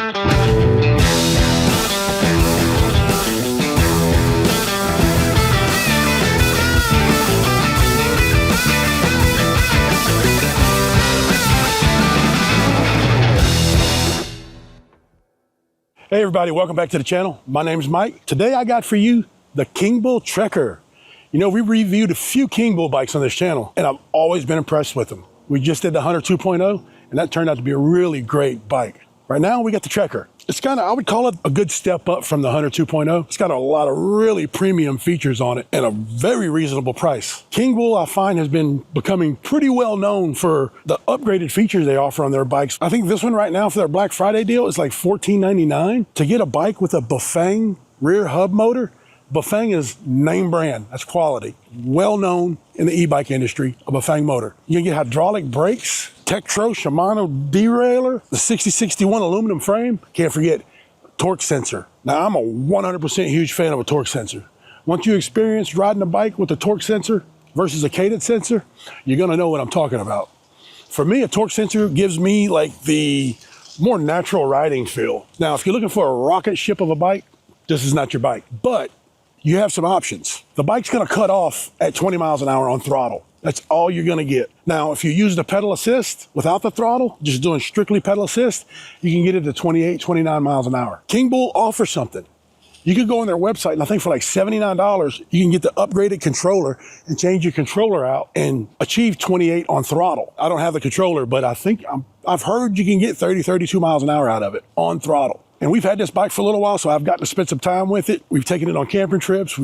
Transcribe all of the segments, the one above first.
Hey everybody, welcome back to the channel. My name is Mike. Today I got for you the KingBull Treker. You know, we reviewed a few KingBull bikes on this channel and I've always been impressed with them. We just did the Hunter 2.0 and that turned out to be a really great bike. Right now we got the Treker. It's kind of, I would call it a good step up from the Hunter 2.0. It's got a lot of really premium features on it and a very reasonable price. KingBull, I find, has been becoming pretty well known for the upgraded features they offer on their bikes. I think this one right now for their Black Friday deal is like $14.99. To get a bike with a Bafang rear hub motor, Bafang is name brand, that's quality. Well known in the e-bike industry, a Bafang motor. You can get hydraulic brakes, Tektro Shimano derailleur, the 6061 aluminum frame. Can't forget torque sensor. Now I'm a 100% huge fan of a torque sensor. Once you experience riding a bike with a torque sensor versus a cadence sensor, you're gonna know what I'm talking about. For me, a torque sensor gives me like the more natural riding feel. Now, if you're looking for a rocket ship of a bike, this is not your bike, but you have some options. The bike's gonna cut off at 20 miles an hour on throttle. That's all you're gonna get. Now, if you use the pedal assist without the throttle, just doing strictly pedal assist, you can get it to 28, 29 miles an hour. KingBull offers something. You could go on their website and I think for like $79, you can get the upgraded controller and change your controller out and achieve 28 on throttle. I don't have the controller, but I think I've heard you can get 30, 32 miles an hour out of it on throttle. And we've had this bike for a little while, so I've gotten to spend some time with it. We've taken it on camping trips.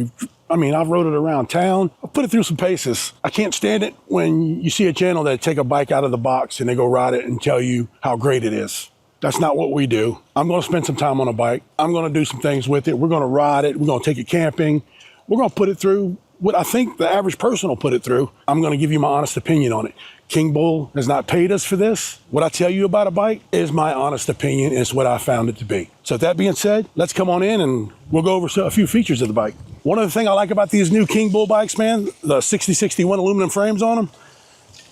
I've rode it around town. I've put it through some paces. I can't stand it when you see a channel that take a bike out of the box and they go ride it and tell you how great it is. That's not what we do. I'm gonna spend some time on a bike. I'm gonna do some things with it. We're gonna ride it. We're gonna take it camping. We're gonna put it through what I think the average person will put it through. I'm gonna give you my honest opinion on it. KingBull has not paid us for this. What I tell you about a bike is my honest opinion. It's what I found it to be. So that being said, let's come on in and we'll go over a few features of the bike. One other thing I like about these new KingBull bikes, man, the 6061 aluminum frames on them.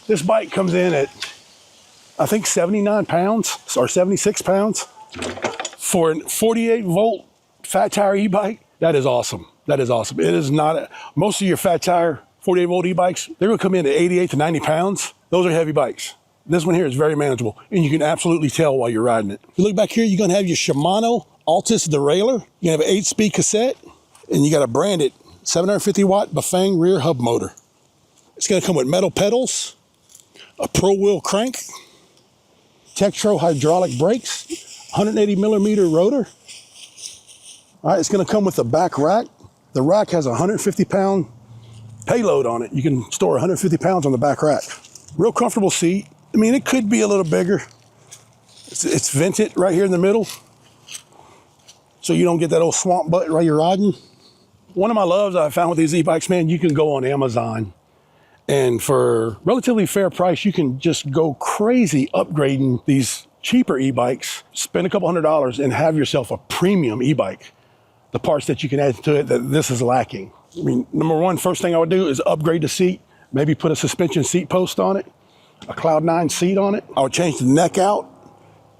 This bike comes in at, I think 79 pounds or 76 pounds for a 48 volt fat tire e-bike. That is awesome. That is awesome. It is not, most of your fat tire 48 volt e-bikes, they're gonna come in at 88 to 90 pounds. Those are heavy bikes. This one here is very manageable and you can absolutely tell while you're riding it. If you look back here, you're gonna have your Shimano Altis derailleur. You have an 8-speed cassette and you got a branded 750 watt Bafang rear hub motor. It's gonna come with metal pedals, a pro wheel crank, Tektro hydraulic brakes, 180 millimeter rotor. All right, it's gonna come with a back rack. The rack has a 150 pound payload on it. You can store 150 pounds on the back rack. Real comfortable seat. I mean, it could be a little bigger. It's vented right here in the middle, so you don't get that old swamp butt while you're riding. One of my loves I found with these e-bikes, man, you can go on Amazon and for relatively fair price, you can just go crazy upgrading these cheaper e-bikes, spend a couple $100 and have yourself a premium e-bike. The parts that you can add to it that this is lacking. I mean, number one, first thing I would do is upgrade the seat, maybe put a suspension seat post on it, a Cloud 9 seat on it. I would change the neck out,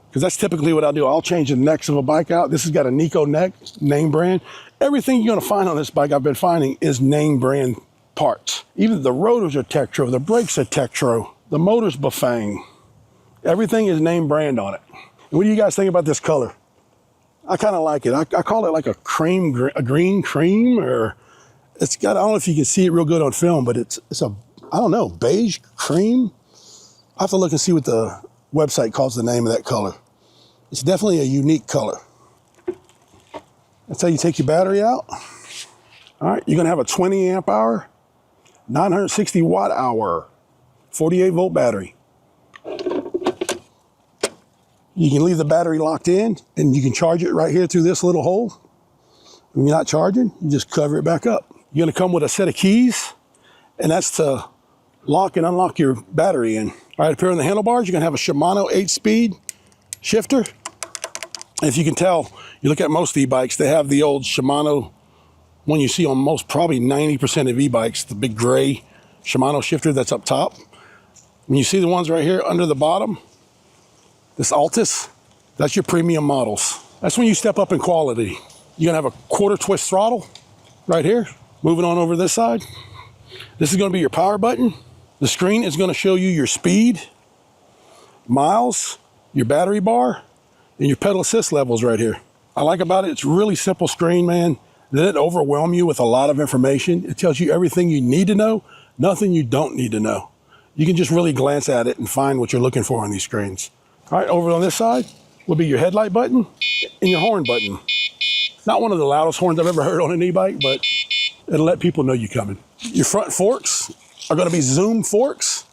because that's typically what I'll do. I'll change the necks of a bike out. This has got a Nico neck, name brand. Everything you're gonna find on this bike I've been finding is name brand parts. Even the rotors are Tektro, the brakes are Tektro, the motor's Bafang. Everything is name brand on it. And what do you guys think about this color? I kind of like it. I call it like a green cream, or it's got, I don't know if you can see it real good on film, but it's a, I don't know, beige cream. I have to look and see what the website calls the name of that color. It's definitely a unique color. That's how you take your battery out. All right, you're gonna have a 20 amp hour, 960 watt hour, 48 volt battery. You can leave the battery locked in and you can charge it right here through this little hole. When you're not charging, you just cover it back up. You're gonna come with a set of keys, and that's to lock and unlock your battery in. All right, up here on the handlebars, you're gonna have a Shimano 8-speed shifter. And if you can tell, you look at most e-bikes, they have the old Shimano one you see on most, probably 90% of e-bikes, the big gray Shimano shifter that's up top. When you see the ones right here under the bottom, this Altis, That's your premium models. That's when you step up in quality. You're gonna have a quarter twist throttle right here. Moving on over this side. This is gonna be your power button. The screen is gonna show you your speed, miles, your battery bar, and your pedal assist levels right here. I like about it, it's a really simple screen, man. It doesn't overwhelm you with a lot of information. It tells you everything you need to know, nothing you don't need to know. You can just really glance at it and find what you're looking for on these screens. All right, over on this side will be your headlight button and your horn button. Not one of the loudest horns I've ever heard on an e-bike, but it'll let people know you're coming. Your front forks are gonna be zoom forks.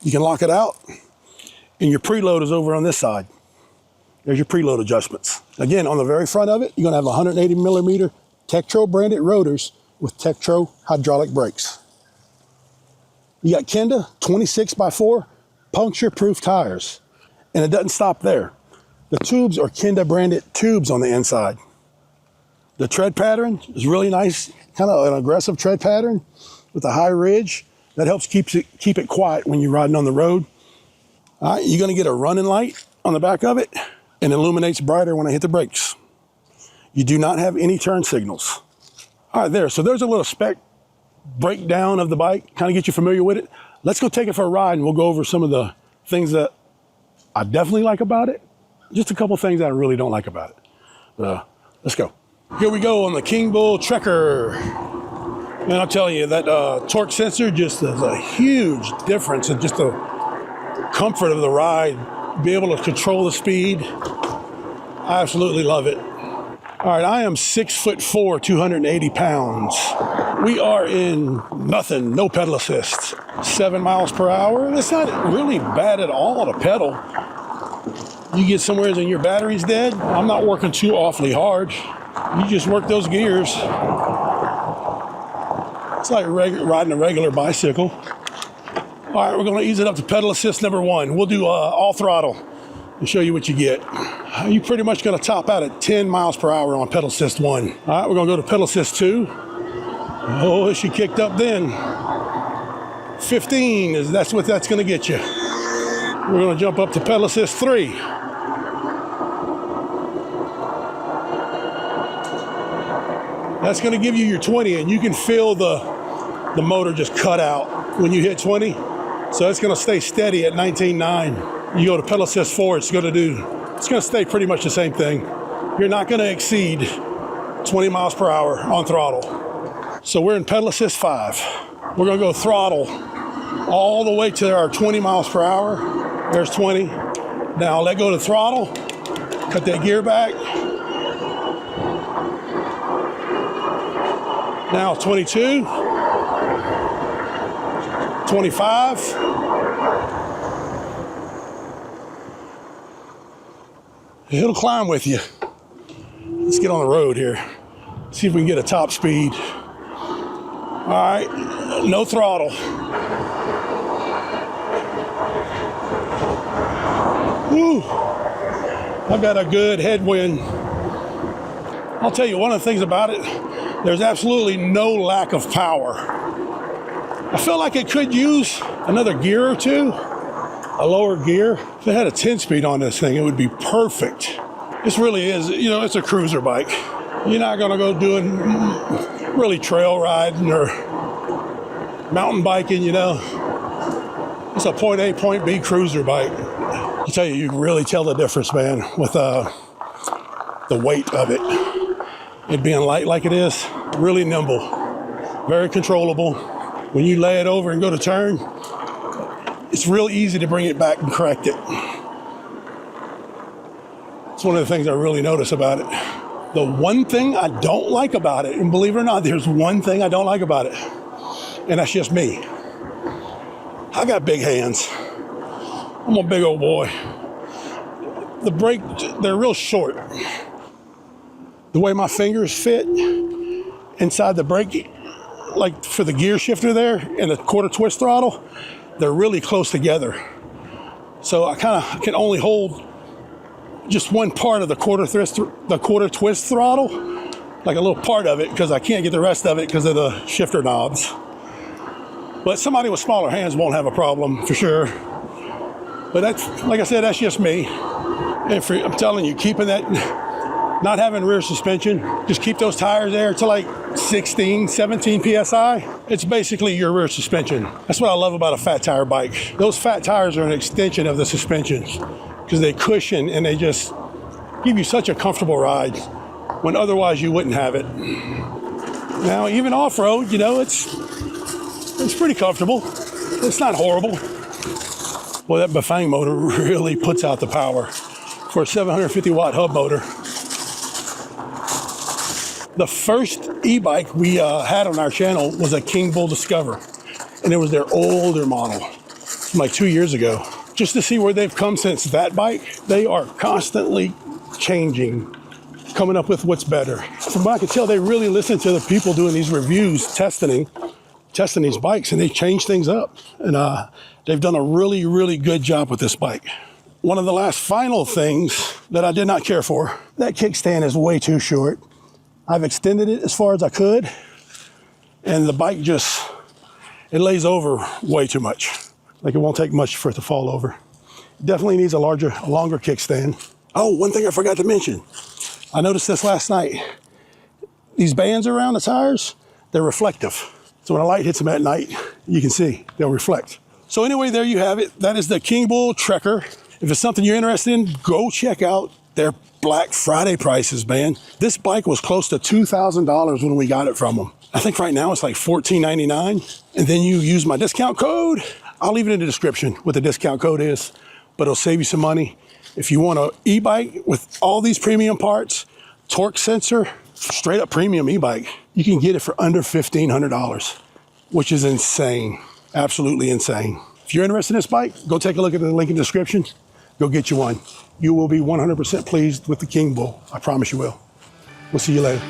You can lock it out. And your preload is over on this side. There's your preload adjustments. Again, on the very front of it, you're gonna have 180 millimeter Tektro branded rotors with Tektro hydraulic brakes. You got Kenda 26x4 puncture-proof tires. And it doesn't stop there. The tubes are Kenda branded tubes on the inside. The tread pattern is really nice, kind of an aggressive tread pattern with a high ridge. That helps keep it quiet when you're riding on the road. All right, you're gonna get a running light on the back of it and it illuminates brighter when I hit the brakes. You do not have any turn signals. All right, there, so there's a little spec breakdown of the bike, kind of get you familiar with it. Let's go take it for a ride and we'll go over some of the things that I definitely like about it. Just a couple things that I really don't like about it. Let's go. Here we go on the KingBull Treker. And I'll tell you that torque sensor just is a huge difference in just the comfort of the ride. Be able to control the speed. I absolutely love it. All right, I am 6'4", 280 pounds. We are in nothing, no pedal assist. 7 miles per hour. That's not really bad at all to pedal. You get somewhere and your battery's dead. I'm not working too awfully hard. You just work those gears. It's like riding a regular bicycle. All right, we're gonna ease it up to pedal assist number 1. We'll do all throttle and show you what you get. You're pretty much gonna top out at 10 miles per hour on pedal assist 1. All right, we're gonna go to pedal assist 2. Oh, she kicked up then. 15, that's what that's gonna get you. We're gonna jump up to pedal assist 3. That's gonna give you your 20, and you can feel the motor just cut out when you hit 20. So it's gonna stay steady at 19.9. You go to pedal assist 4, it's gonna stay pretty much the same thing. You're not gonna exceed 20 miles per hour on throttle. So we're in pedal assist 5. We're gonna go throttle all the way to our 20 miles per hour. There's 20. Now let go of the throttle, cut that gear back. Now 22, 25. It'll climb with you. Let's get on the road here. See if we can get a top speed. All right, no throttle. Woo, I've got a good headwind. I'll tell you one of the things about it, there's absolutely no lack of power. I feel like it could use another gear or two, a lower gear. If it had a 10-speed on this thing, it would be perfect. This really is, you know, it's a cruiser bike. You're not gonna go doing really trail riding or mountain biking, you know. It's a point A, point B cruiser bike. I'll tell you, you can really tell the difference, man, with the weight of it. It being light like it is, really nimble, very controllable. When you lay it over and go to turn, it's real easy to bring it back and correct it. It's one of the things I really notice about it. The one thing I don't like about it, and believe it or not, there's one thing I don't like about it, and that's just me. I got big hands. I'm a big old boy. The brake, they're real short. The way my fingers fit inside the brake, like for the gear shifter there and the quarter twist throttle, they're really close together. So I kind of can only hold just one part of the quarter twist throttle, like a little part of it, because I can't get the rest of it because of the shifter knobs. But somebody with smaller hands won't have a problem for sure. But that's, like I said, that's just me. And I'm telling you, keeping that, not having rear suspension, just keep those tires there to like 16, 17 PSI. It's basically your rear suspension. That's what I love about a fat tire bike. Those fat tires are an extension of the suspensions because they cushion and they just give you such a comfortable ride when otherwise you wouldn't have it. Now, even off-road, you know, it's pretty comfortable. It's not horrible. Well, that Bafang motor really puts out the power for a 750 watt hub motor. The first e-bike we had on our channel was a KingBull Discover, and it was their older model from like 2 years ago. Just to see where they've come since that bike, they are constantly changing, coming up with what's better. From what I can tell, they really listen to the people doing these reviews, testing these bikes, and they change things up. And they've done a really, really good job with this bike. One of the last final things that I did not care for, that kickstand is way too short. I've extended it as far as I could, and the bike just, it lays over way too much. Like it won't take much for it to fall over. It definitely needs a longer kickstand. Oh, one thing I forgot to mention. I noticed this last night. These bands around the tires, they're reflective. So when a light hits them at night, you can see they'll reflect. So anyway, there you have it. That is the KingBull Treker. If it's something you're interested in, go check out their Black Friday prices, man. This bike was close to $2,000 when we got it from them. I think right now it's like $14.99. And then you use my discount code. I'll leave it in the description what the discount code is, but it'll save you some money. If you want an e-bike with all these premium parts, torque sensor, straight up premium e-bike, you can get it for under $1,500, which is insane, absolutely insane. If you're interested in this bike, go take a look at the link in the description. Go get you one. You will be 100% pleased with the KingBull. I promise you will. We'll see you later.